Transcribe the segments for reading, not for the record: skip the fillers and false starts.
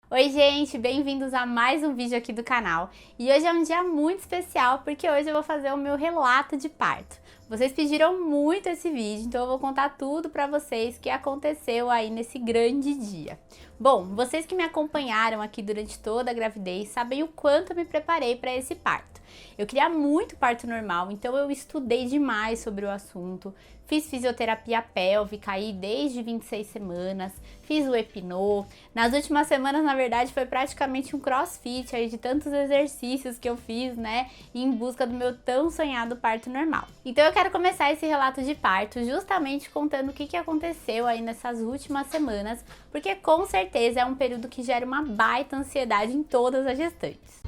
Oi gente, bem-vindos a mais um vídeo aqui do canal. E hoje é um dia muito especial porque hoje eu vou fazer o meu relato de parto. Vocês pediram muito esse vídeo, então eu vou contar tudo pra vocês que aconteceu aí nesse grande dia. Bom, vocês que me acompanharam aqui durante toda a gravidez sabem o quanto eu me preparei para esse parto. Eu queria muito parto normal, então eu estudei demais sobre o assunto, fiz fisioterapia pélvica aí desde 26 semanas, fiz o Epinô. Nas últimas semanas, na verdade, foi praticamente um crossfit aí de tantos exercícios que eu fiz, né, em busca do meu tão sonhado parto normal. Então eu quero começar esse relato de parto justamente contando o que aconteceu aí nessas últimas semanas, porque com certeza é um período que gera uma baita ansiedade em todas as gestantes.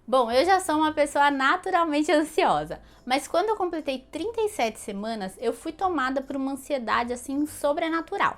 Bom, eu já sou uma pessoa naturalmente ansiosa, mas quando eu completei 37 semanas, eu fui tomada por uma ansiedade assim sobrenatural.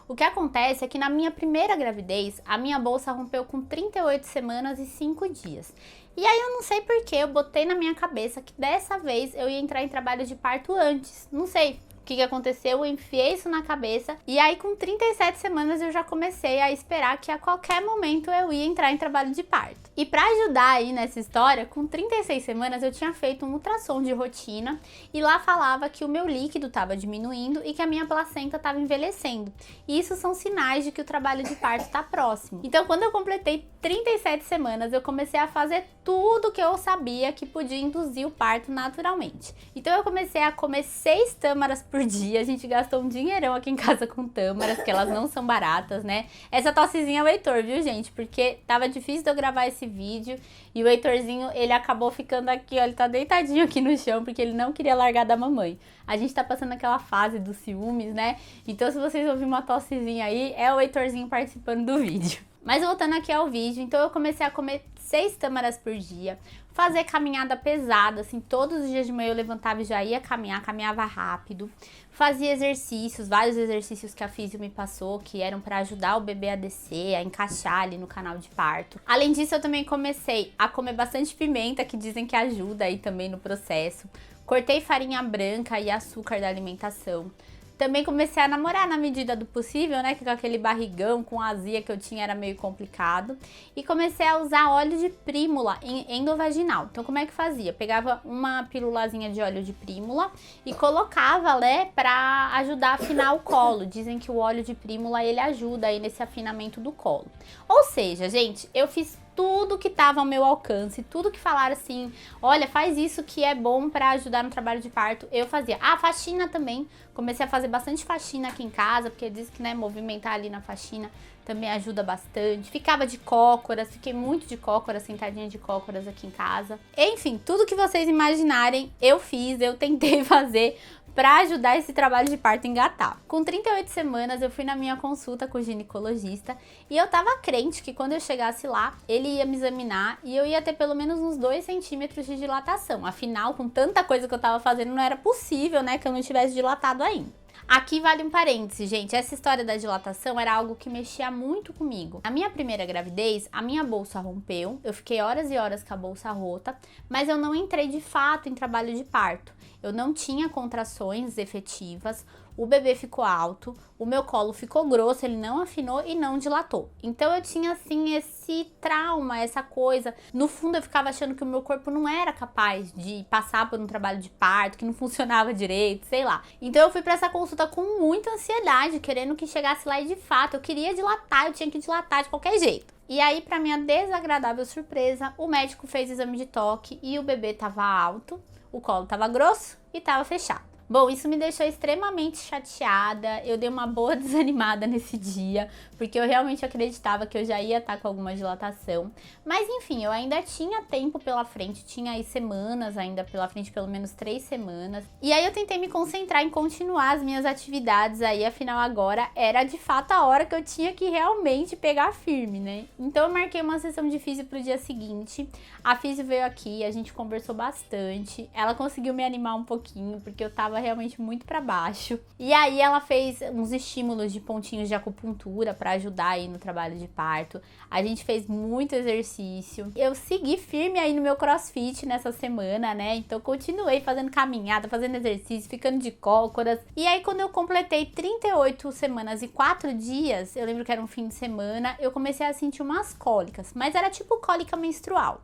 O que acontece é que na minha primeira gravidez, a minha bolsa rompeu com 38 semanas e 5 dias. E aí eu não sei por que eu botei na minha cabeça que dessa vez eu ia entrar em trabalho de parto antes. Não sei o que aconteceu, eu enfiei isso na cabeça e aí com 37 semanas eu já comecei a esperar que a qualquer momento eu ia entrar em trabalho de parto. E para ajudar aí nessa história, com 36 semanas eu tinha feito um ultrassom de rotina e lá falava que o meu líquido estava diminuindo e que a minha placenta estava envelhecendo. E isso são sinais de que o trabalho de parto está próximo. Então quando eu completei 37 semanas eu comecei a fazer tudo que eu sabia que podia induzir o parto naturalmente. Então eu comecei a comer 6 tâmaras por dia, a gente gastou um dinheirão aqui em casa com tâmaras, que elas não são baratas, né? Essa tossezinha é o Heitor, viu gente? Porque tava difícil de eu gravar esse vídeo e o Heitorzinho, ele acabou ficando aqui, ó, ele tá deitadinho aqui no chão porque ele não queria largar da mamãe. A gente tá passando aquela fase dos ciúmes, né? Então se vocês ouvirem uma tossezinha aí, é o Heitorzinho participando do vídeo. Mas voltando aqui ao vídeo, então eu comecei a comer 6 tâmaras por dia, fazer caminhada pesada, assim, todos os dias de manhã eu levantava e já ia caminhar, caminhava rápido, fazia exercícios, vários exercícios que a físio me passou, que eram para ajudar o bebê a descer, a encaixar ali no canal de parto. Além disso, eu também comecei a comer bastante pimenta, que dizem que ajuda aí também no processo. Cortei farinha branca e açúcar da alimentação. Também comecei a namorar na medida do possível, né, que com aquele barrigão, com azia que eu tinha era meio complicado. E comecei a usar óleo de prímula endovaginal. Então como é que fazia? Pegava uma pilulazinha de óleo de prímula e colocava, né, pra ajudar a afinar o colo. Dizem que o óleo de prímula, ele ajuda aí nesse afinamento do colo. Ou seja, gente, eu fiz tudo que estava ao meu alcance, tudo que falaram assim, olha, faz isso que é bom para ajudar no trabalho de parto, eu fazia. Ah, faxina também, comecei a fazer bastante faxina aqui em casa, porque diz que, né, movimentar ali na faxina também ajuda bastante. Ficava de cócoras, fiquei muito de cócoras, sentadinha de cócoras aqui em casa. Enfim, tudo que vocês imaginarem, eu fiz, eu tentei fazer para ajudar esse trabalho de parto a engatar. Com 38 semanas eu fui na minha consulta com o ginecologista e eu tava crente que quando eu chegasse lá, ele ia me examinar e eu ia ter pelo menos uns 2 centímetros de dilatação. Afinal, com tanta coisa que eu tava fazendo, não era possível, né, que eu não tivesse dilatado ainda. Aqui vale um parêntese, gente, essa história da dilatação era algo que mexia muito comigo. Na minha primeira gravidez, a minha bolsa rompeu, eu fiquei horas e horas com a bolsa rota, mas eu não entrei de fato em trabalho de parto. Eu não tinha contrações efetivas, o bebê ficou alto, o meu colo ficou grosso, ele não afinou e não dilatou. Então eu tinha assim esse trauma, essa coisa. No fundo eu ficava achando que o meu corpo não era capaz de passar por um trabalho de parto, que não funcionava direito, sei lá. Então eu fui para essa consulta com muita ansiedade, querendo que chegasse lá e de fato eu queria dilatar, eu tinha que dilatar de qualquer jeito. E aí, para minha desagradável surpresa, o médico fez exame de toque e o bebê tava alto, o colo tava grosso e tava fechado. Bom, isso me deixou extremamente chateada, eu dei uma boa desanimada nesse dia, porque eu realmente acreditava que eu já ia estar com alguma dilatação. Mas enfim, eu ainda tinha tempo pela frente, tinha aí semanas ainda pela frente, pelo menos 3 semanas. E aí eu tentei me concentrar em continuar as minhas atividades aí, afinal agora era de fato a hora que eu tinha que realmente pegar firme, né? Então eu marquei uma sessão de físio pro dia seguinte, a físio veio aqui, a gente conversou bastante, ela conseguiu me animar um pouquinho, porque eu tava realmente muito pra baixo. E aí ela fez uns estímulos de pontinhos de acupuntura pra ajudar aí no trabalho de parto. A gente fez muito exercício. Eu segui firme aí no meu CrossFit nessa semana, né? Então continuei fazendo caminhada, fazendo exercício, ficando de cócoras. E aí quando eu completei 38 semanas e 4 dias, eu lembro que era um fim de semana, eu comecei a sentir umas cólicas, mas era tipo cólica menstrual.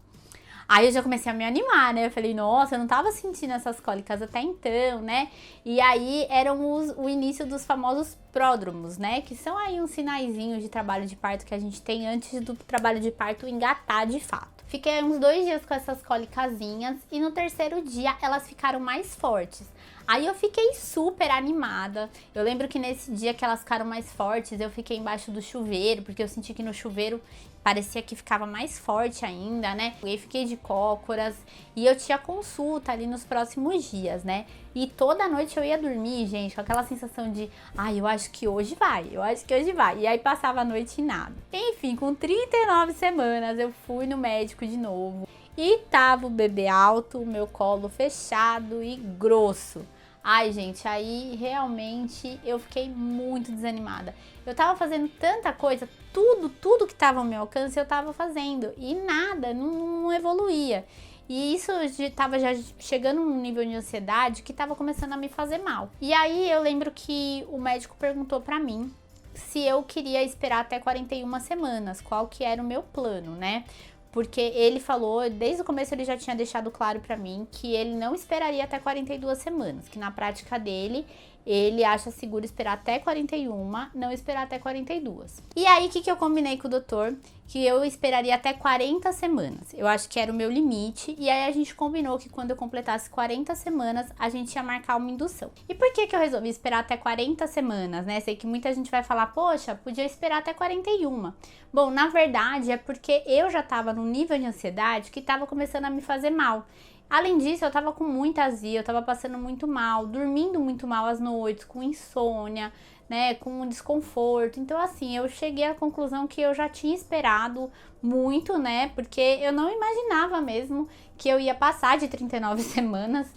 Aí eu já comecei a me animar, né? Eu falei, nossa, eu não tava sentindo essas cólicas até então, né? E aí eram o início dos famosos pródromos, né? Que são aí uns sinaizinhos de trabalho de parto que a gente tem antes do trabalho de parto engatar de fato. Fiquei uns 2 dias com essas cólicazinhas e no terceiro dia elas ficaram mais fortes. Aí eu fiquei super animada. Eu lembro que nesse dia que elas ficaram mais fortes, eu fiquei embaixo do chuveiro, porque eu senti que no chuveiro parecia que ficava mais forte ainda, né? E fiquei de cócoras e eu tinha consulta ali nos próximos dias, né? E toda noite eu ia dormir, gente, com aquela sensação de, eu acho que hoje vai, eu acho que hoje vai. E aí passava a noite e nada. Enfim, com 39 semanas eu fui no médico de novo e tava o bebê alto, o meu colo fechado e grosso. Ai, gente, aí realmente eu fiquei muito desanimada. Eu tava fazendo tanta coisa, tudo que tava ao meu alcance eu tava fazendo e nada, não evoluía. E isso tava já chegando num nível de ansiedade que tava começando a me fazer mal. E aí eu lembro que o médico perguntou pra mim se eu queria esperar até 41 semanas, qual que era o meu plano, né? Porque ele falou, desde o começo ele já tinha deixado claro pra mim que ele não esperaria até 42 semanas, que na prática dele, ele acha seguro esperar até 41, não esperar até 42. E aí, o que eu combinei com o doutor? Que eu esperaria até 40 semanas. Eu acho que era o meu limite. E aí, a gente combinou que quando eu completasse 40 semanas, a gente ia marcar uma indução. E por que eu resolvi esperar até 40 semanas, né? Sei que muita gente vai falar, poxa, podia esperar até 41. Bom, na verdade, é porque eu já tava num nível de ansiedade que tava começando a me fazer mal. Além disso, eu tava com muita azia, eu tava passando muito mal, dormindo muito mal às noites, com insônia, né, com desconforto. Então, assim, eu cheguei à conclusão que eu já tinha esperado muito, né, porque eu não imaginava mesmo que eu ia passar de 39 semanas.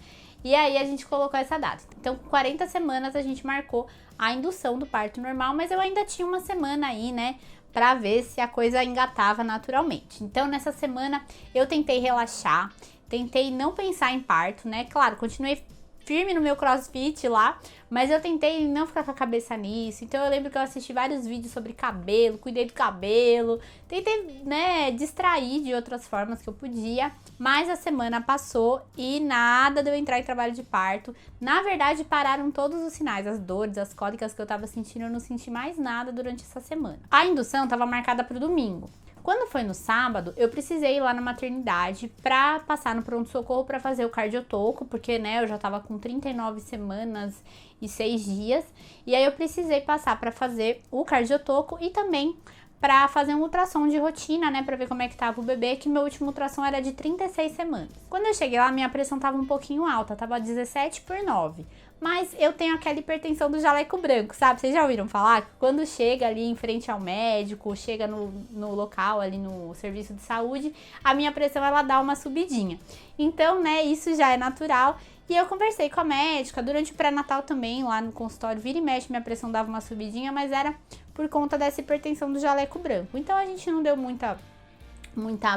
E aí a gente colocou essa data. Então, com 40 semanas a gente marcou a indução do parto normal, mas eu ainda tinha uma semana aí, né, pra ver se a coisa engatava naturalmente. Então, nessa semana eu tentei relaxar, tentei não pensar em parto, né? Claro, continuei firme no meu CrossFit lá, mas eu tentei não ficar com a cabeça nisso. Então eu lembro que eu assisti vários vídeos sobre cabelo, cuidei do cabelo, tentei, né, distrair de outras formas que eu podia. Mas a semana passou e nada de eu entrar em trabalho de parto. Na verdade, pararam todos os sinais, as dores, as cólicas que eu tava sentindo, eu não senti mais nada durante essa semana. A indução tava marcada pro domingo. Quando foi no sábado, eu precisei ir lá na maternidade pra passar no pronto-socorro pra fazer o cardiotoco, porque, né, eu já tava com 39 semanas e 6 dias, e aí eu precisei passar pra fazer o cardiotoco e também pra fazer um ultrassom de rotina, né, pra ver como é que tava o bebê, que meu último ultrassom era de 36 semanas. Quando eu cheguei lá, minha pressão tava um pouquinho alta, tava 17/9. Mas eu tenho aquela hipertensão do jaleco branco, sabe? Vocês já ouviram falar? Quando chega ali em frente ao médico, chega no local ali no serviço de saúde, a minha pressão ela dá uma subidinha. Então, né, isso já é natural. E eu conversei com a médica durante o pré-natal também, lá no consultório, vira e mexe, minha pressão dava uma subidinha, mas era por conta dessa hipertensão do jaleco branco. Então a gente não deu muita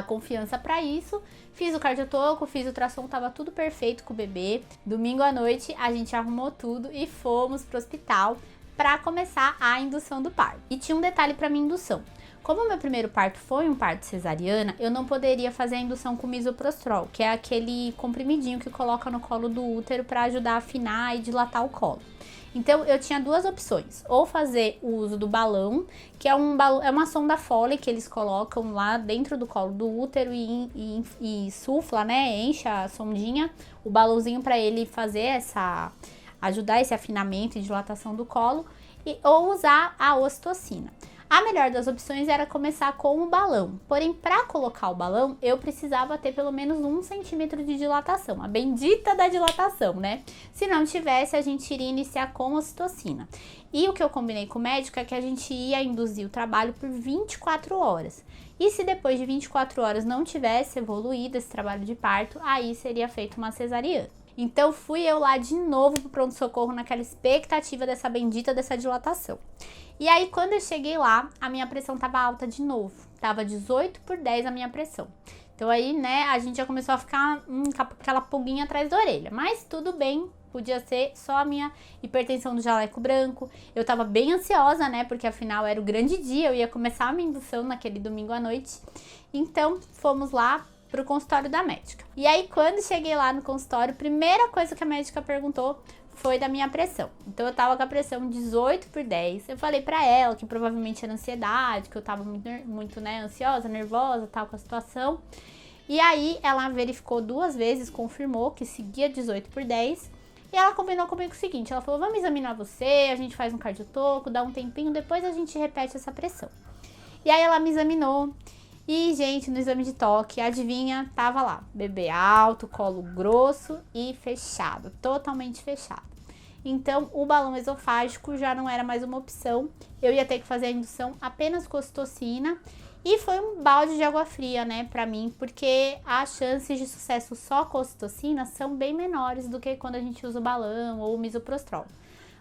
confiança pra isso. Fiz o cardiotoco, fiz o ultrassom, tava tudo perfeito com o bebê. Domingo à noite a gente arrumou tudo e fomos pro hospital pra começar a indução do parto. E tinha um detalhe pra minha indução. Como o meu primeiro parto foi um parto cesariana, eu não poderia fazer a indução com misoprostrol, que é aquele comprimidinho que coloca no colo do útero pra ajudar a afinar e dilatar o colo. Então, eu tinha duas opções, ou fazer o uso do balão, que é uma sonda Foley que eles colocam lá dentro do colo do útero e sufla, né, enche a sondinha, o balãozinho para ele fazer ajudar esse afinamento e dilatação do colo, ou usar a ocitocina. A melhor das opções era começar com o balão, porém para colocar o balão eu precisava ter pelo menos 1 centímetro de dilatação, a bendita da dilatação, né? Se não tivesse, a gente iria iniciar com ocitocina. E o que eu combinei com o médico é que a gente ia induzir o trabalho por 24 horas. E se depois de 24 horas não tivesse evoluído esse trabalho de parto, aí seria feita uma cesariana. Então fui eu lá de novo pro pronto-socorro naquela expectativa dessa bendita dessa dilatação. E aí quando eu cheguei lá, a minha pressão tava alta de novo. Tava 18/10 a minha pressão. Então aí, né, a gente já começou a ficar com aquela pulguinha atrás da orelha. Mas tudo bem, podia ser só a minha hipertensão do jaleco branco. Eu tava bem ansiosa, né, porque afinal era o grande dia, eu ia começar a minha indução naquele domingo à noite. Então fomos lá pro consultório da médica. E aí quando cheguei lá no consultório, a primeira coisa que a médica perguntou foi da minha pressão. Então eu tava com a pressão 18/10. Eu falei pra ela que provavelmente era ansiedade, que eu tava muito, né, ansiosa, nervosa, tal, com a situação. E aí ela verificou 2 vezes, confirmou que seguia 18/10. E ela combinou comigo o seguinte, ela falou, vamos examinar você, a gente faz um cardiotoco, dá um tempinho, depois a gente repete essa pressão. E aí ela me examinou. E, gente, no exame de toque, adivinha, tava lá, bebê alto, colo grosso e fechado, totalmente fechado. Então, o balão esofágico já não era mais uma opção, eu ia ter que fazer a indução apenas com ocitocina e foi um balde de água fria, né, pra mim, porque as chances de sucesso só com ocitocina são bem menores do que quando a gente usa o balão ou o misoprostol.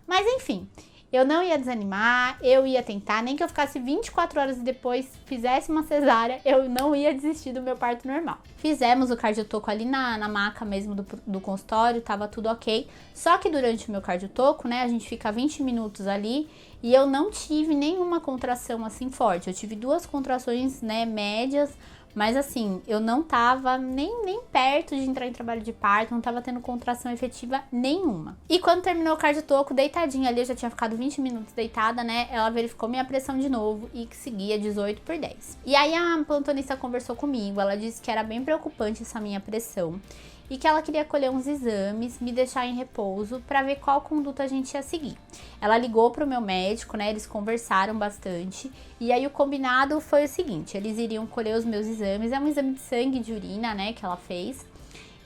Mas, enfim, eu não ia desanimar, eu ia tentar, nem que eu ficasse 24 horas e depois fizesse uma cesárea, eu não ia desistir do meu parto normal. Fizemos o cardiotoco ali na maca mesmo do consultório, tava tudo ok. Só que durante o meu cardiotoco, né, a gente fica 20 minutos ali e eu não tive nenhuma contração assim forte. Eu tive 2 contrações, né, médias, mas assim, eu não tava nem perto de entrar em trabalho de parto, não tava tendo contração efetiva nenhuma. E quando terminou o cardiotoco, deitadinha ali, eu já tinha ficado 20 minutos deitada, né? Ela verificou minha pressão de novo e que seguia 18/10. E aí a plantonista conversou comigo, ela disse que era bem preocupante essa minha pressão e que ela queria colher uns exames, me deixar em repouso para ver qual conduta a gente ia seguir. Ela ligou pro meu médico, né? Eles conversaram bastante e aí o combinado foi o seguinte, eles iriam colher os meus exames, é um exame de sangue e de urina, né, que ela fez.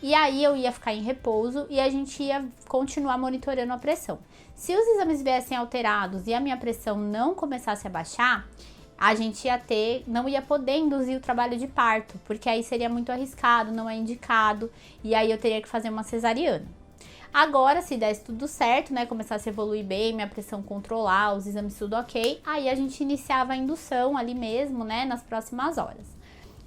E aí eu ia ficar em repouso e a gente ia continuar monitorando a pressão. Se os exames viessem alterados e a minha pressão não começasse a baixar, a gente não ia poder induzir o trabalho de parto, porque aí seria muito arriscado, não é indicado, e aí eu teria que fazer uma cesariana. Agora, se desse tudo certo, né, começasse a evoluir bem, minha pressão controlar, os exames tudo ok, aí a gente iniciava a indução ali mesmo, né, nas próximas horas.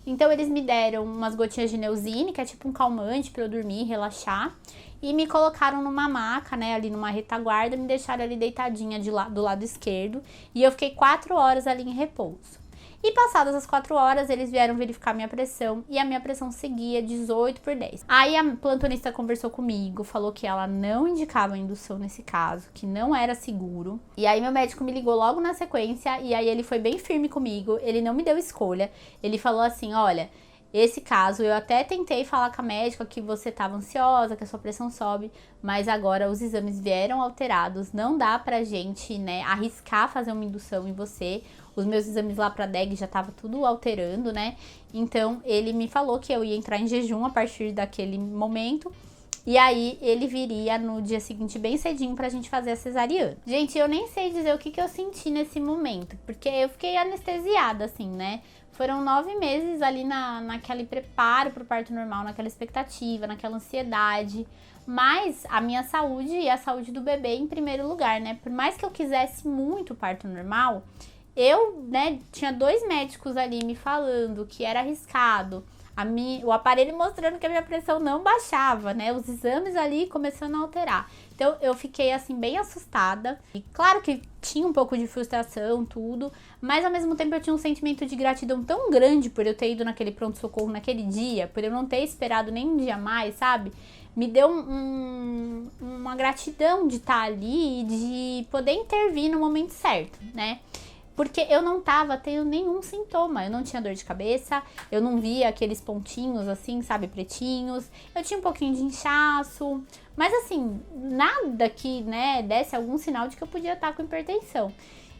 Então eles me deram umas gotinhas de Neosine, que é tipo um calmante para eu dormir, relaxar, e me colocaram numa maca, né, ali numa retaguarda, me deixaram ali deitadinha do lado esquerdo, e eu fiquei 4 horas ali em repouso. E passadas as 4 horas, eles vieram verificar minha pressão e a minha pressão seguia 18/10. Aí a plantonista conversou comigo, falou que ela não indicava indução nesse caso, que não era seguro. E aí meu médico me ligou logo na sequência e aí ele foi bem firme comigo, ele não me deu escolha. Ele falou assim, olha, esse caso eu até tentei falar com a médica que você estava ansiosa, que a sua pressão sobe, mas agora os exames vieram alterados, não dá pra gente, né, arriscar fazer uma indução em você. Os meus exames lá pra DEG já tava tudo alterando, né? Então ele me falou que eu ia entrar em jejum a partir daquele momento. E aí ele viria no dia seguinte bem cedinho pra gente fazer a cesariana. Gente, eu nem sei dizer o que eu senti nesse momento, porque eu fiquei anestesiada, assim, né? Foram 9 meses ali naquele preparo pro parto normal, naquela expectativa, naquela ansiedade. Mas a minha saúde e a saúde do bebê em primeiro lugar, né? Por mais que eu quisesse muito parto normal, eu, né, tinha 2 médicos ali me falando que era arriscado. O aparelho mostrando que a minha pressão não baixava, né? Os exames ali começando a alterar. Então, eu fiquei, assim, bem assustada. E claro que tinha um pouco de frustração, tudo. Mas, ao mesmo tempo, eu tinha um sentimento de gratidão tão grande por eu ter ido naquele pronto-socorro naquele dia. Por eu não ter esperado nem um dia mais, sabe? Me deu uma gratidão de estar ali e de poder intervir no momento certo, né? Porque eu não tava tendo nenhum sintoma, eu não tinha dor de cabeça, eu não via aqueles pontinhos assim, sabe, pretinhos, eu tinha um pouquinho de inchaço, mas assim, nada que, né, desse algum sinal de que eu podia estar com hipertensão.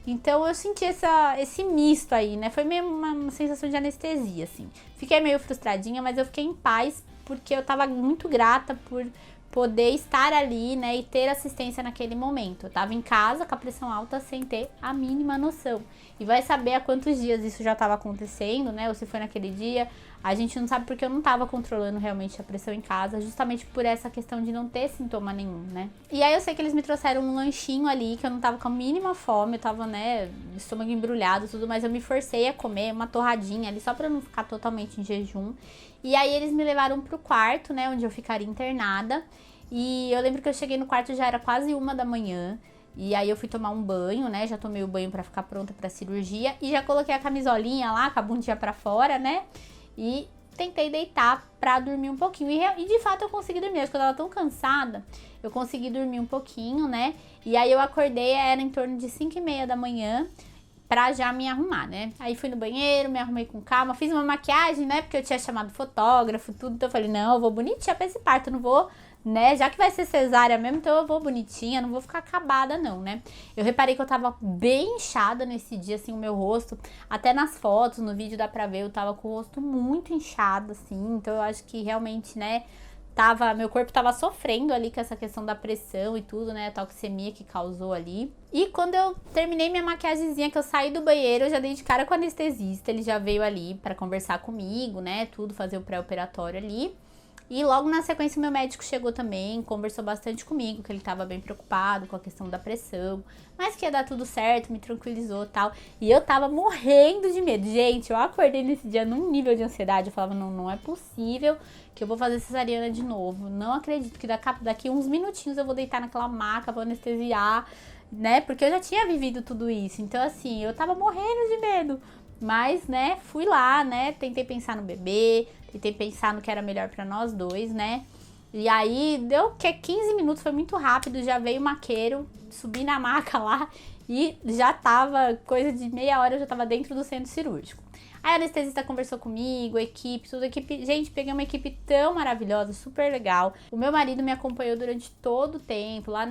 Então eu senti esse misto aí, né, foi meio uma sensação de anestesia, assim. Fiquei meio frustradinha, mas eu fiquei em paz, porque eu tava muito grata por poder estar ali, né, e ter assistência naquele momento. Eu tava em casa com a pressão alta sem ter a mínima noção. E vai saber há quantos dias isso já estava acontecendo, né, ou se foi naquele dia. A gente não sabe porque eu não tava controlando realmente a pressão em casa, justamente por essa questão de não ter sintoma nenhum, né. E aí eu sei que eles me trouxeram um lanchinho ali, que eu não tava com a mínima fome, eu tava, né, estômago embrulhado e tudo, mas eu me forcei a comer uma torradinha ali, só pra não ficar totalmente em jejum. E aí eles me levaram pro quarto, né, onde eu ficaria internada. E eu lembro que eu cheguei no quarto, já era quase 1 da manhã. E aí eu fui tomar um banho, né, já tomei o banho pra ficar pronta pra cirurgia. E já coloquei a camisolinha lá, com a bundinha pra fora, né. E tentei deitar pra dormir um pouquinho. E de fato eu consegui dormir, acho que eu tava tão cansada. Eu consegui dormir um pouquinho, né. E aí eu acordei, era em torno de 5h30 da manhã. Pra já me arrumar, né? Aí fui no banheiro, me arrumei com calma, fiz uma maquiagem, né? Porque eu tinha chamado fotógrafo, tudo. Então eu falei, não, eu vou bonitinha pra esse parto, não vou, né? Já que vai ser cesárea mesmo, então eu vou bonitinha, não vou ficar acabada não, né? Eu reparei que eu tava bem inchada nesse dia, assim, o meu rosto. Até nas fotos, no vídeo dá pra ver, eu tava com o rosto muito inchado, assim. Então eu acho que realmente, né... meu corpo tava sofrendo ali com essa questão da pressão e tudo, né, a toxemia que causou ali. E quando eu terminei minha maquiagemzinha, que eu saí do banheiro, eu já dei de cara com o anestesista, ele já veio ali pra conversar comigo, né, tudo, fazer o pré-operatório ali. E logo na sequência o meu médico chegou também, conversou bastante comigo, que ele tava bem preocupado com a questão da pressão, mas que ia dar tudo certo, me tranquilizou e tal. E eu tava morrendo de medo. Gente, eu acordei nesse dia num nível de ansiedade, eu falava, não, não é possível que eu vou fazer cesariana de novo. Não acredito que daqui uns minutinhos eu vou deitar naquela maca, vou anestesiar, né, porque eu já tinha vivido tudo isso. Então assim, eu tava morrendo de medo. Mas, né, fui lá, né, tentei pensar no bebê, tentei pensar no que era melhor pra nós dois, né. E aí, deu 15 minutos, foi muito rápido, já veio o maqueiro, subi na maca lá e já tava, coisa de meia hora, eu já tava dentro do centro cirúrgico. Aí a anestesista conversou comigo, a equipe, tudo, a equipe, gente, peguei uma equipe tão maravilhosa, super legal. O meu marido me acompanhou durante todo o tempo, lá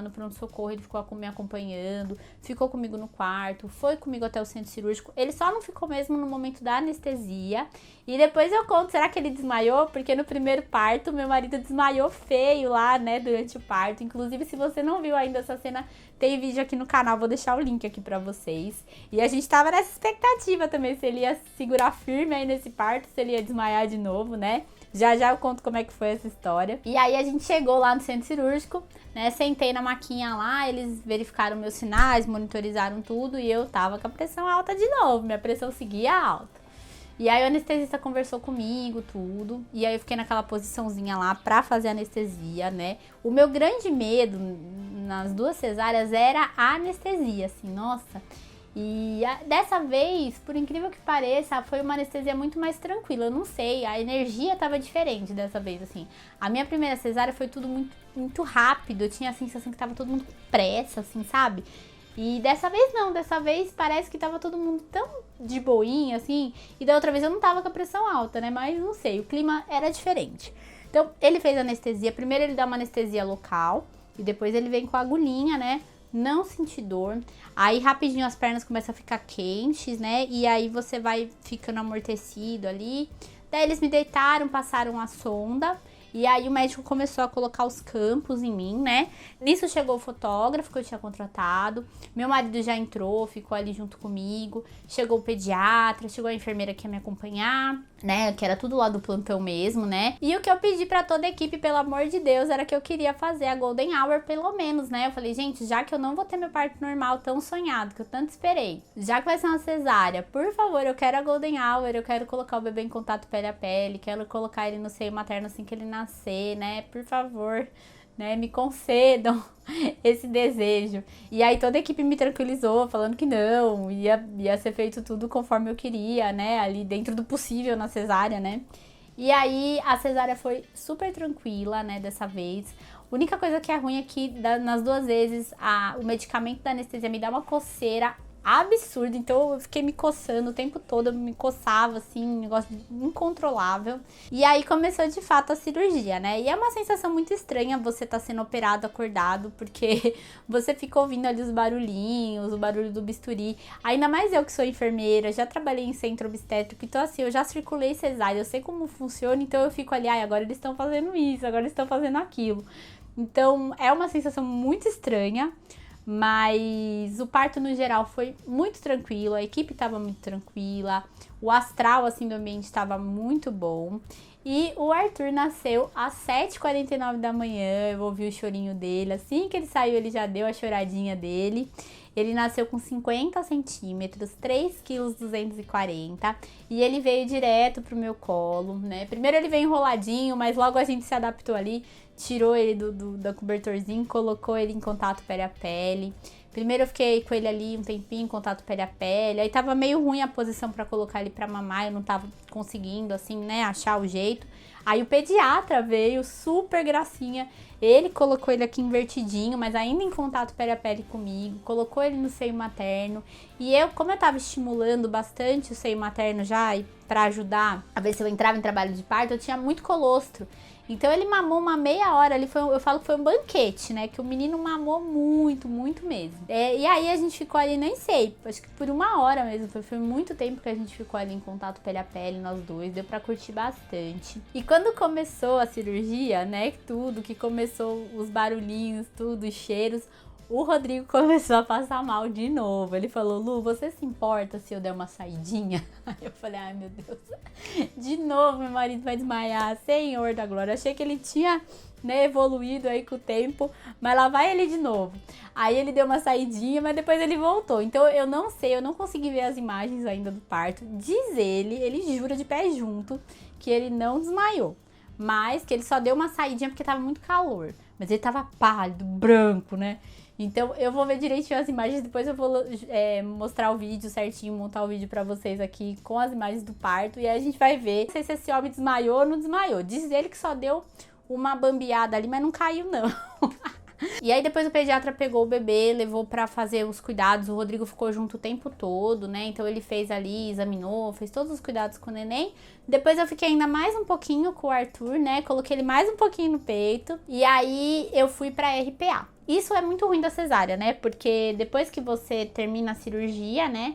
no pronto-socorro, ele ficou me acompanhando, ficou comigo no quarto, foi comigo até o centro cirúrgico. Ele só não ficou mesmo no momento da anestesia. E depois eu conto, será que ele desmaiou? Porque no primeiro parto, meu marido desmaiou feio lá, né, durante o parto. Inclusive, se você não viu ainda essa cena, tem vídeo aqui no canal, vou deixar o link aqui pra vocês. E a gente tava nessa expectativa também, se ele ia segurar firme aí nesse parto, se ele ia desmaiar de novo, né? Já já eu conto como é que foi essa história. E aí a gente chegou lá no centro cirúrgico, né? Sentei na maquinha lá, eles verificaram meus sinais, monitorizaram tudo e eu tava com a pressão alta de novo, minha pressão seguia alta. E aí o anestesista conversou comigo, tudo, e aí eu fiquei naquela posiçãozinha lá pra fazer anestesia, né? O meu grande medo nas 2 cesáreas era a anestesia, assim, nossa. E dessa vez, por incrível que pareça, foi uma anestesia muito mais tranquila, eu não sei, a energia tava diferente dessa vez, assim. A minha primeira cesárea foi tudo muito, muito rápido, eu tinha a sensação que tava todo mundo com pressa, assim, sabe? E dessa vez não, dessa vez parece que tava todo mundo tão de boinha, assim, e da outra vez eu não tava com a pressão alta, né, mas não sei, o clima era diferente. Então, ele fez anestesia, primeiro ele dá uma anestesia local, e depois ele vem com a agulhinha, né, não senti dor, aí rapidinho as pernas começam a ficar quentes, né, e aí você vai ficando amortecido ali, daí eles me deitaram, passaram a sonda, e aí o médico começou a colocar os campos em mim, né? Nisso chegou o fotógrafo que eu tinha contratado. Meu marido já entrou, ficou ali junto comigo. Chegou o pediatra, chegou a enfermeira que ia me acompanhar, né? Que era tudo lá do plantão mesmo, né? E o que eu pedi pra toda a equipe, pelo amor de Deus, era que eu queria fazer a Golden Hour pelo menos, né? Eu falei, gente, já que eu não vou ter meu parto normal tão sonhado, que eu tanto esperei, já que vai ser uma cesárea, por favor, eu quero a Golden Hour, eu quero colocar o bebê em contato pele a pele, quero colocar ele no seio materno assim que ele nascer, né? Por favor, né? Me concedam esse desejo. E aí toda a equipe me tranquilizou, falando que não, ia ser feito tudo conforme eu queria, né? Ali dentro do possível na cesárea, né? E aí a cesárea foi super tranquila, né? Dessa vez. A única coisa que é ruim é que nas 2 vezes o medicamento da anestesia me dá uma coceira absurdo. Então eu fiquei me coçando o tempo todo, eu me coçava assim, um negócio incontrolável. E aí começou de fato a cirurgia, né? E é uma sensação muito estranha você tá sendo operado acordado, porque você fica ouvindo ali os barulhinhos, o barulho do bisturi. Ainda mais eu que sou enfermeira, já trabalhei em centro obstétrico, então assim, eu já circulei cesárea, eu sei como funciona, então eu fico ali, ai, agora eles estão fazendo isso, agora eles estão fazendo aquilo. Então é uma sensação muito estranha. Mas o parto no geral foi muito tranquilo, a equipe estava muito tranquila, o astral assim do ambiente estava muito bom. E o Arthur nasceu às 7h49 da manhã, eu ouvi o chorinho dele, assim que ele saiu ele já deu a choradinha dele. Ele nasceu com 50 centímetros, 3,240 kg e ele veio direto pro meu colo, né? Primeiro ele veio enroladinho, mas logo a gente se adaptou ali, tirou ele do cobertorzinho, colocou ele em contato pele a pele. Primeiro eu fiquei com ele ali um tempinho em contato pele a pele, aí tava meio ruim a posição pra colocar ele pra mamar, eu não tava conseguindo assim, né, achar o jeito. Aí o pediatra veio, super gracinha, ele colocou ele aqui invertidinho, mas ainda em contato pele a pele comigo, colocou ele no seio materno. E eu, como eu tava estimulando bastante o seio materno já, e pra ajudar a ver se eu entrava em trabalho de parto, eu tinha muito colostro. Então ele mamou uma meia hora, eu falo que foi um banquete, né? Que o menino mamou muito, muito mesmo. E aí a gente ficou ali, nem sei, acho que por 1 hora mesmo, foi muito tempo que a gente ficou ali em contato pele a pele, nós dois, deu pra curtir bastante. E quando começou a cirurgia, né, tudo, que começou os barulhinhos, tudo, os cheiros, o Rodrigo começou a passar mal de novo. Ele falou, Lu, você se importa se eu der uma saidinha? Aí eu falei, ai meu Deus, de novo meu marido vai desmaiar, Senhor da glória. Achei que ele tinha, né, evoluído aí com o tempo, mas lá vai ele de novo. Aí ele deu uma saidinha, mas depois ele voltou. Então eu não sei, eu não consegui ver as imagens ainda do parto. Diz ele jura de pé junto que ele não desmaiou, mas que ele só deu uma saidinha porque tava muito calor. Mas ele tava pálido, branco, né? Então eu vou ver direitinho as imagens, depois eu vou mostrar o vídeo certinho, montar o vídeo pra vocês aqui com as imagens do parto. E aí a gente vai ver se esse homem desmaiou ou não desmaiou. Diz ele que só deu uma bambeada ali, mas não caiu não. E aí depois o pediatra pegou o bebê, levou pra fazer os cuidados, o Rodrigo ficou junto o tempo todo, né? Então ele fez ali, examinou, fez todos os cuidados com o neném. Depois eu fiquei ainda mais um pouquinho com o Arthur, né? Coloquei ele mais um pouquinho no peito. E aí eu fui pra RPA. Isso é muito ruim da cesárea, né? Porque depois que você termina a cirurgia, né?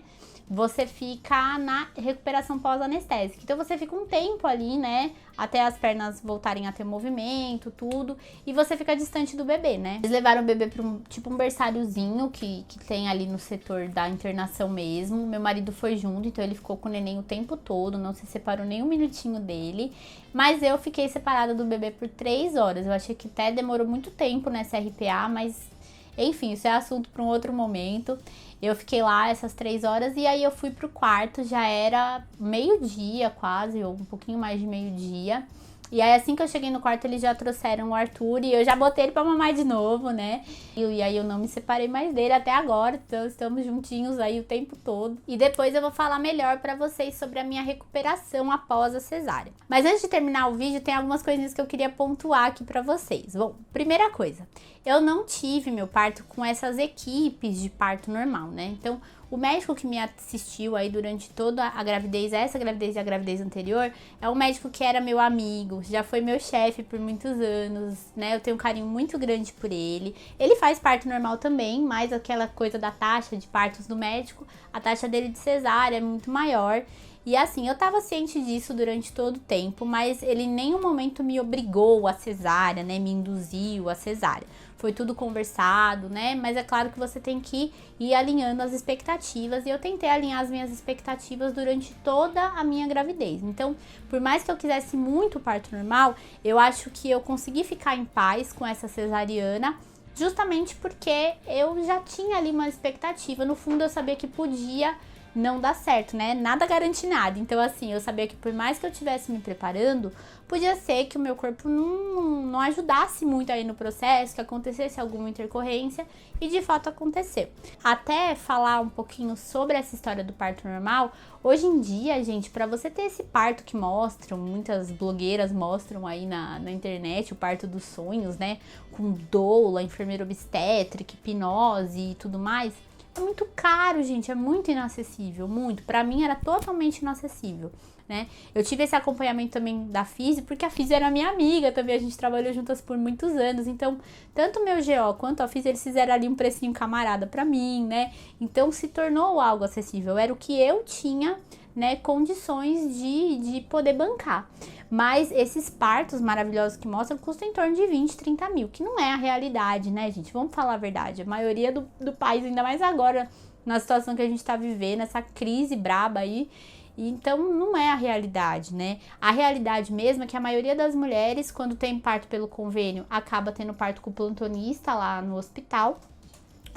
Você fica na recuperação pós-anestésica. Então você fica um tempo ali, né? Até as pernas voltarem a ter movimento, tudo. E você fica distante do bebê, né? Eles levaram o bebê para um berçáriozinho que tem ali no setor da internação mesmo. Meu marido foi junto, então ele ficou com o neném o tempo todo. Não se separou nem um minutinho dele. Mas eu fiquei separada do bebê por 3 horas. Eu achei que até demorou muito tempo nessa RPA, mas... enfim, isso é assunto para um outro momento. Eu fiquei lá essas 3 horas e aí eu fui pro quarto, já era meio-dia quase, ou um pouquinho mais de meio-dia. E aí assim que eu cheguei no quarto, eles já trouxeram o Arthur e eu já botei ele pra mamar de novo, né? E aí eu não me separei mais dele até agora, então estamos juntinhos aí o tempo todo. E depois eu vou falar melhor pra vocês sobre a minha recuperação após a cesárea. Mas antes de terminar o vídeo, tem algumas coisinhas que eu queria pontuar aqui pra vocês. Bom, primeira coisa, eu não tive meu parto com essas equipes de parto normal, né? Então, o médico que me assistiu aí durante toda a gravidez, essa gravidez e a gravidez anterior, é um médico que era meu amigo, já foi meu chefe por muitos anos, né? Eu tenho um carinho muito grande por ele. Ele faz parto normal também, mas aquela coisa da taxa de partos do médico, a taxa dele de cesárea é muito maior. E assim, eu tava ciente disso durante todo o tempo, mas ele em nenhum momento me obrigou a cesárea, né? Me induziu a cesárea. Foi tudo conversado, né? Mas é claro que você tem que ir alinhando as expectativas. E eu tentei alinhar as minhas expectativas durante toda a minha gravidez. Então, por mais que eu quisesse muito parto normal, eu acho que eu consegui ficar em paz com essa cesariana, justamente porque eu já tinha ali uma expectativa. No fundo, eu sabia que podia não dar certo, né? Nada garante nada. Então, assim, eu sabia que por mais que eu estivesse me preparando, podia ser que o meu corpo não ajudasse muito aí no processo, que acontecesse alguma intercorrência, e de fato aconteceu. Até falar um pouquinho sobre essa história do parto normal, hoje em dia, gente, para você ter esse parto que mostram, muitas blogueiras mostram aí na internet, o parto dos sonhos, né? Com doula, enfermeira obstétrica, hipnose e tudo mais. é muito caro, gente, é muito inacessível, muito. Pra mim era totalmente inacessível, né? Eu tive esse acompanhamento também da Fisi, porque a Fisi era minha amiga também, a gente trabalhou juntas por muitos anos, então tanto o meu GO quanto a Fisi, eles fizeram ali um precinho camarada pra mim, né? Então se tornou algo acessível, era o que eu tinha, né, condições de poder bancar. Mas esses partos maravilhosos que mostram custam em torno de 20, 30 mil, que não é a realidade, né, gente? Vamos falar a verdade. A maioria do país, ainda mais agora, na situação que a gente tá vivendo, essa crise braba aí, então não é a realidade, né? A realidade mesmo é que a maioria das mulheres, quando tem parto pelo convênio, acaba tendo parto com o plantonista lá no hospital,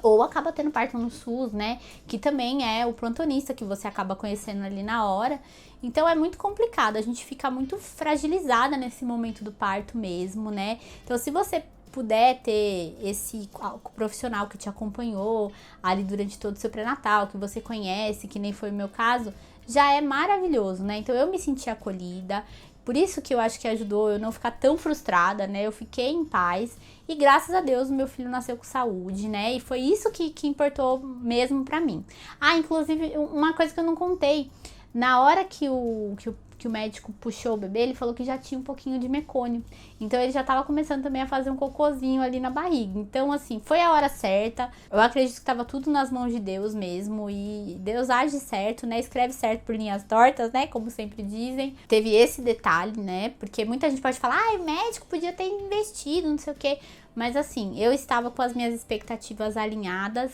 ou acaba tendo parto no SUS, né? Que também é o plantonista que você acaba conhecendo ali na hora. Então é muito complicado, a gente fica muito fragilizada nesse momento do parto mesmo, né? Então se você puder ter esse profissional que te acompanhou ali durante todo o seu pré-natal, que você conhece, que nem foi o meu caso, já é maravilhoso, né? Então eu me senti acolhida. Por isso que eu acho que ajudou eu não ficar tão frustrada, né? Eu fiquei em paz e graças a Deus o meu filho nasceu com saúde, né? E foi isso que importou mesmo pra mim. Ah, inclusive, uma coisa que eu não contei. Na hora que o médico puxou o bebê, ele falou que já tinha um pouquinho de mecônio. Então ele já tava começando também a fazer um cocôzinho ali na barriga. Então, assim, foi a hora certa. Eu acredito que tava tudo nas mãos de Deus mesmo. E Deus age certo, né? Escreve certo por linhas tortas, né? Como sempre dizem. Teve esse detalhe, né? Porque muita gente pode falar, ai, o médico podia ter investido, não sei o quê. Mas assim, eu estava com as minhas expectativas alinhadas.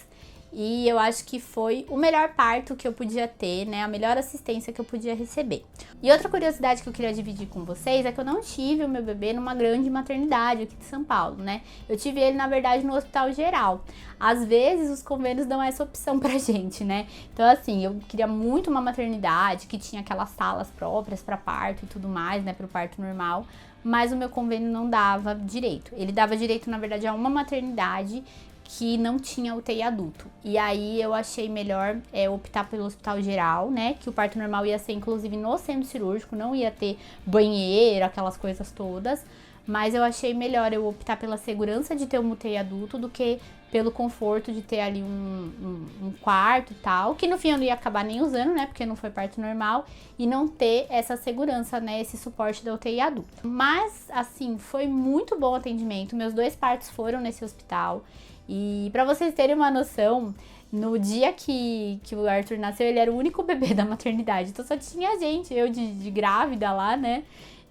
E eu acho que foi o melhor parto que eu podia ter, né? A melhor assistência que eu podia receber. E outra curiosidade que eu queria dividir com vocês é que eu não tive o meu bebê numa grande maternidade aqui de São Paulo, né? Eu tive ele, na verdade, no Hospital Geral. Às vezes, os convênios dão essa opção pra gente, né? Então, assim, eu queria muito uma maternidade que tinha aquelas salas próprias pra parto e tudo mais, né? Pro parto normal. Mas o meu convênio não dava direito. Ele dava direito, na verdade, a uma maternidade que não tinha UTI adulto. E aí eu achei melhor optar pelo Hospital Geral, né? Que o parto normal ia ser inclusive no centro cirúrgico, não ia ter banheiro, aquelas coisas todas. Mas eu achei melhor eu optar pela segurança de ter um UTI adulto do que pelo conforto de ter ali um quarto e tal. Que no fim eu não ia acabar nem usando, né? Porque não foi parto normal. E não ter essa segurança, né? Esse suporte da UTI adulto. Mas, assim, foi muito bom o atendimento. Meus 2 partos foram nesse hospital. E pra vocês terem uma noção, no dia que o Arthur nasceu, ele era o único bebê da maternidade. Então só tinha gente, eu de grávida lá, né?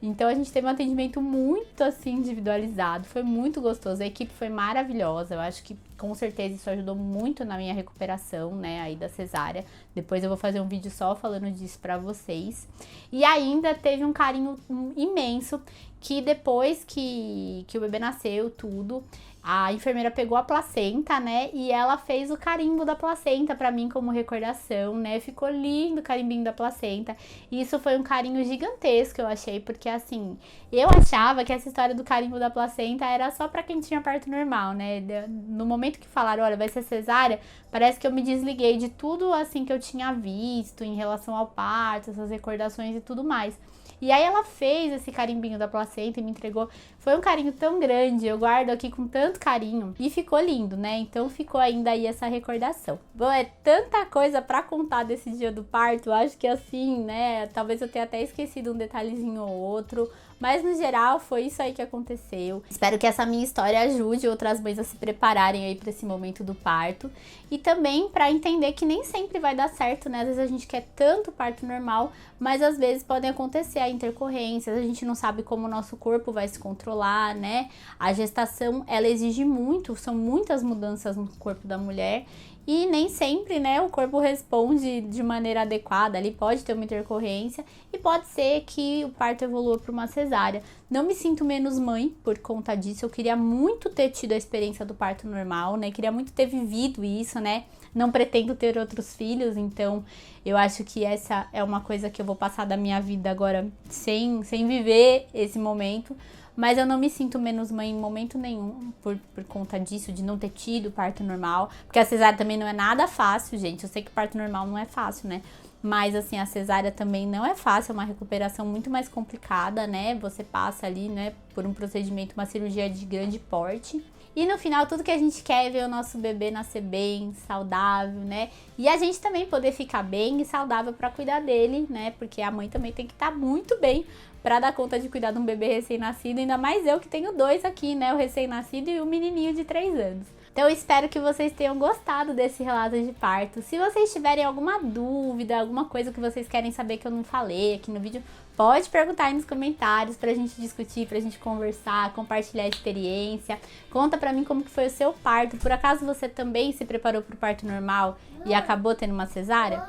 Então a gente teve um atendimento muito assim individualizado, foi muito gostoso, a equipe foi maravilhosa, eu acho que com certeza isso ajudou muito na minha recuperação, né, aí da cesárea. Depois eu vou fazer um vídeo só falando disso pra vocês. E ainda teve um carinho imenso, que depois que o bebê nasceu, tudo, a enfermeira pegou a placenta, né, e ela fez o carimbo da placenta pra mim como recordação, né, ficou lindo o carimbinho da placenta. E isso foi um carinho gigantesco, eu achei, porque assim, eu achava que essa história do carimbo da placenta era só pra quem tinha parto normal, né, no momento que falaram, olha, vai ser cesárea, parece que eu me desliguei de tudo assim que eu tinha visto em relação ao parto, essas recordações e tudo mais. E aí ela fez esse carimbinho da placenta e me entregou. Foi um carinho tão grande, eu guardo aqui com tanto carinho. E ficou lindo, né? Então ficou ainda aí essa recordação. Bom, é tanta coisa pra contar desse dia do parto. Acho que assim, né? Talvez eu tenha até esquecido um detalhezinho ou outro. Mas no geral foi isso aí que aconteceu. Espero que essa minha história ajude outras mães a se prepararem aí para esse momento do parto. E também para entender que nem sempre vai dar certo, né? Às vezes a gente quer tanto parto normal, mas às vezes podem acontecer intercorrências, a gente não sabe como o nosso corpo vai se controlar, né? A gestação, ela exige muito, são muitas mudanças no corpo da mulher. E nem sempre, né, o corpo responde de maneira adequada, ali pode ter uma intercorrência e pode ser que o parto evolua para uma cesárea. Não me sinto menos mãe por conta disso, eu queria muito ter tido a experiência do parto normal, né, queria muito ter vivido isso, né, não pretendo ter outros filhos, então eu acho que essa é uma coisa que eu vou passar da minha vida agora sem viver esse momento. Mas eu não me sinto menos mãe em momento nenhum por conta disso, de não ter tido parto normal. Porque a cesárea também não é nada fácil, gente. Eu sei que parto normal não é fácil, né? Mas, assim, a cesárea também não é fácil. É uma recuperação muito mais complicada, né? Você passa ali, né, por um procedimento, uma cirurgia de grande porte. E no final, tudo que a gente quer é ver o nosso bebê nascer bem, saudável, né? E a gente também poder ficar bem e saudável para cuidar dele, né? Porque a mãe também tem que estar muito bem para dar conta de cuidar de um bebê recém-nascido, ainda mais eu que tenho 2 aqui, né? O recém-nascido e o menininho de 3 anos. Então eu espero que vocês tenham gostado desse relato de parto. Se vocês tiverem alguma dúvida, alguma coisa que vocês querem saber que eu não falei aqui no vídeo, pode perguntar aí nos comentários pra gente discutir, pra gente conversar, compartilhar a experiência. Conta pra mim como que foi o seu parto. Por acaso você também se preparou pro parto normal e acabou tendo uma cesárea?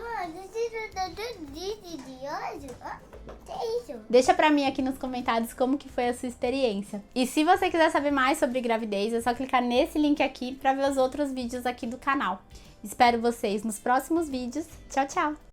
Deixa pra mim aqui nos comentários como que foi a sua experiência. E se você quiser saber mais sobre gravidez, é só clicar nesse link aqui pra ver os outros vídeos aqui do canal. Espero vocês nos próximos vídeos. Tchau, tchau!